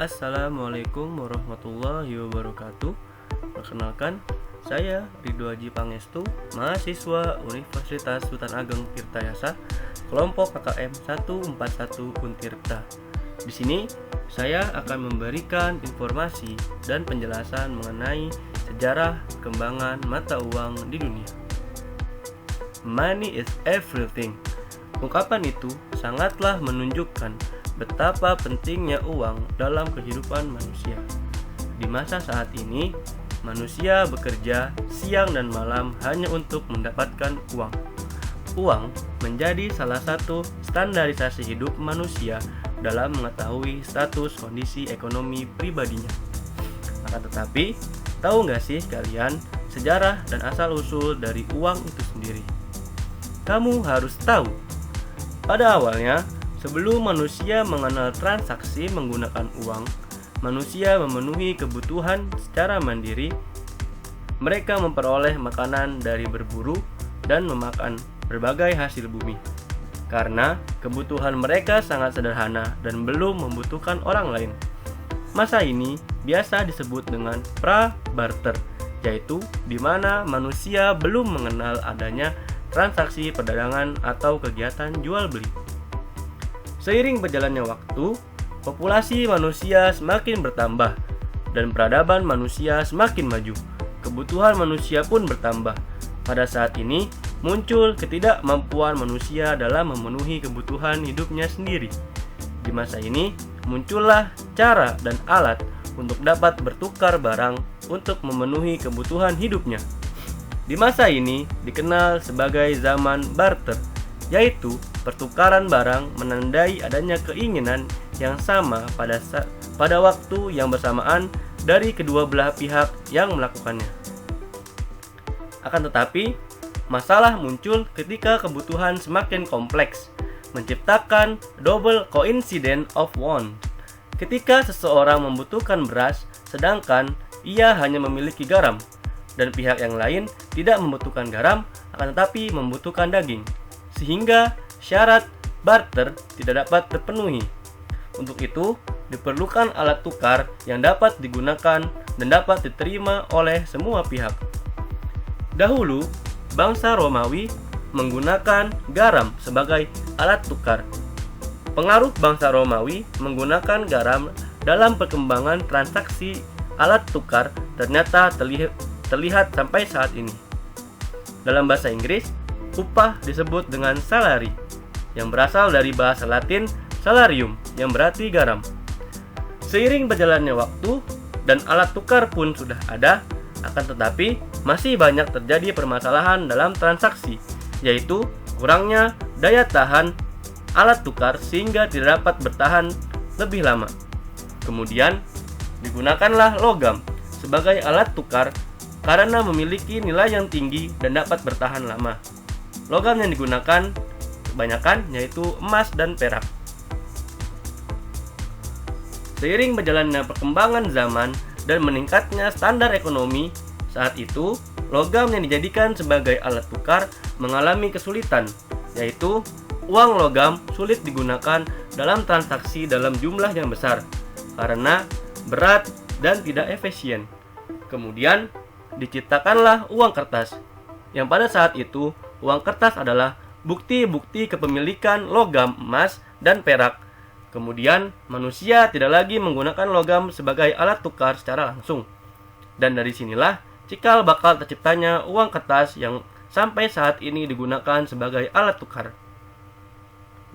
Assalamualaikum warahmatullahi wabarakatuh. Perkenalkan, saya Ridho Haji Pangestu, mahasiswa Universitas Sultan Ageng Tirtayasa, kelompok KKM 141 Untirta. Di sini saya akan memberikan informasi dan penjelasan mengenai sejarah perkembangan mata uang di dunia. Money is everything. Ungkapan itu sangatlah menunjukkan betapa pentingnya uang dalam kehidupan manusia. Di masa saat ini, manusia bekerja siang dan malam hanya untuk mendapatkan uang. Uang menjadi salah satu standarisasi hidup manusia dalam mengetahui status kondisi ekonomi pribadinya. Akan tetapi, tahu nggak sih kalian sejarah dan asal-usul dari uang itu sendiri? Kamu harus tahu, pada awalnya, sebelum manusia mengenal transaksi menggunakan uang, manusia memenuhi kebutuhan secara mandiri. Mereka memperoleh makanan dari berburu dan memakan berbagai hasil bumi. Karena kebutuhan mereka sangat sederhana dan belum membutuhkan orang lain. Masa ini biasa disebut dengan pra-barter, yaitu di mana manusia belum mengenal adanya transaksi perdagangan atau kegiatan jual beli. Seiring berjalannya waktu, populasi manusia semakin bertambah dan peradaban manusia semakin maju. Kebutuhan manusia pun bertambah. Pada saat ini, muncul ketidakmampuan manusia dalam memenuhi kebutuhan hidupnya sendiri. Di masa ini, muncullah cara dan alat untuk dapat bertukar barang untuk memenuhi kebutuhan hidupnya. Di masa ini dikenal sebagai zaman barter, yaitu pertukaran barang menandai adanya keinginan yang sama pada waktu yang bersamaan dari kedua belah pihak yang melakukannya. Akan tetapi, masalah muncul ketika kebutuhan semakin kompleks, menciptakan double coincidence of want. Ketika seseorang membutuhkan beras, sedangkan ia hanya memiliki garam, dan pihak yang lain tidak membutuhkan garam, akan tetapi membutuhkan daging, sehingga syarat barter tidak dapat terpenuhi. Untuk itu, diperlukan alat tukar yang dapat digunakan dan dapat diterima oleh semua pihak. Dahulu, bangsa Romawi menggunakan garam sebagai alat tukar. Pengaruh bangsa Romawi menggunakan garam dalam perkembangan transaksi alat tukar ternyata terlihat sampai saat ini. Dalam bahasa Inggris, upah disebut dengan salary, yang berasal dari bahasa Latin salarium, yang berarti garam. Seiring berjalannya waktu dan alat tukar pun sudah ada, akan tetapi masih banyak terjadi permasalahan dalam transaksi, yaitu kurangnya daya tahan alat tukar sehingga tidak dapat bertahan lebih lama. Kemudian digunakanlah logam sebagai alat tukar karena memiliki nilai yang tinggi dan dapat bertahan lama. Logam yang digunakan kebanyakan yaitu emas dan perak. Seiring berjalannya perkembangan zaman dan meningkatnya standar ekonomi, saat itu logam yang dijadikan sebagai alat tukar mengalami kesulitan, yaitu uang logam sulit digunakan dalam transaksi dalam jumlah yang besar karena berat dan tidak efisien. Kemudian diciptakanlah uang kertas, yang pada saat itu uang kertas adalah bukti-bukti kepemilikan logam emas dan perak. Kemudian manusia tidak lagi menggunakan logam sebagai alat tukar secara langsung. Dan dari sinilah cikal bakal terciptanya uang kertas yang sampai saat ini digunakan sebagai alat tukar.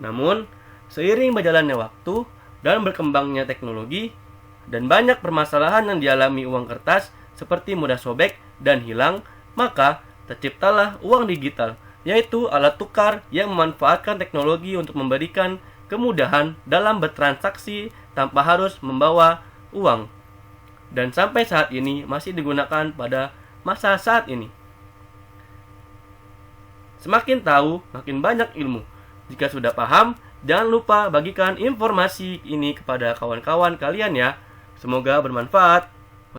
Namun, seiring berjalannya waktu dan berkembangnya teknologi dan banyak permasalahan yang dialami uang kertas seperti mudah sobek dan hilang, maka terciptalah uang digital, yaitu alat tukar yang memanfaatkan teknologi untuk memberikan kemudahan dalam bertransaksi tanpa harus membawa uang. Dan sampai saat ini masih digunakan pada masa saat ini. Semakin tahu, makin banyak ilmu. Jika sudah paham, jangan lupa bagikan informasi ini kepada kawan-kawan kalian ya. Semoga bermanfaat.